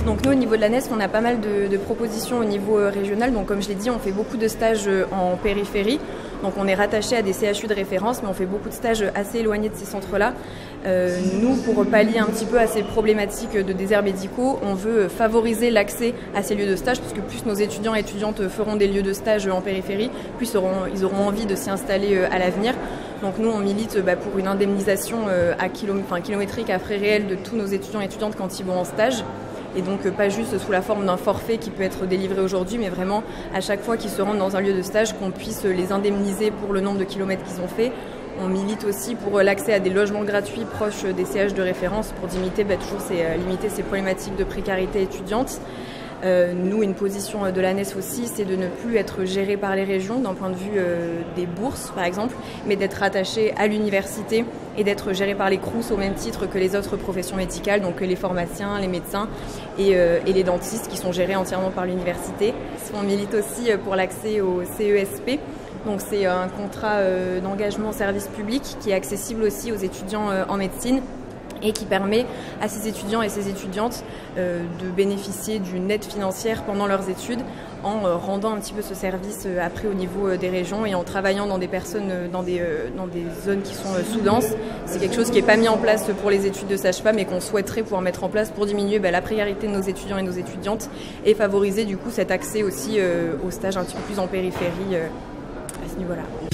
Donc nous, au niveau de l'ANES, on a pas mal de propositions au niveau régional. Donc comme je l'ai dit, on fait beaucoup de stages en périphérie. Donc on est rattaché à des CHU de référence, mais on fait beaucoup de stages assez éloignés de ces centres-là. Nous, pour pallier un petit peu à ces problématiques de déserts médicaux, on veut favoriser l'accès à ces lieux de stage, parce que plus nos étudiants et étudiantes feront des lieux de stage en périphérie, plus ils auront envie de s'y installer à l'avenir. Donc nous, on milite pour une indemnisation kilométrique à frais réels de tous nos étudiants et étudiantes quand ils vont en stage. Et donc pas juste sous la forme d'un forfait qui peut être délivré aujourd'hui, mais vraiment à chaque fois qu'ils se rendent dans un lieu de stage, qu'on puisse les indemniser pour le nombre de kilomètres qu'ils ont fait. On milite aussi pour l'accès à des logements gratuits proches des CH de référence pour limiter limiter ces problématiques de précarité étudiante. Nous, une position de l'ANES aussi, c'est de ne plus être géré par les régions d'un point de vue des bourses, par exemple, mais d'être rattaché à l'université et d'être géré par les CROUS au même titre que les autres professions médicales, donc les pharmaciens, les médecins et les dentistes qui sont gérés entièrement par l'université. On milite aussi pour l'accès au CESP. Donc c'est un contrat d'engagement service public qui est accessible aussi aux étudiants en médecine et qui permet à ces étudiants et ces étudiantes de bénéficier d'une aide financière pendant leurs études en rendant un petit peu ce service après au niveau des régions et en travaillant dans des personnes, dans des zones qui sont sous-denses. C'est quelque chose qui n'est pas mis en place pour les études de sage-femme mais qu'on souhaiterait pouvoir mettre en place pour diminuer la précarité de nos étudiants et nos étudiantes et favoriser du coup cet accès aussi aux stages un petit peu plus en périphérie à ce niveau-là.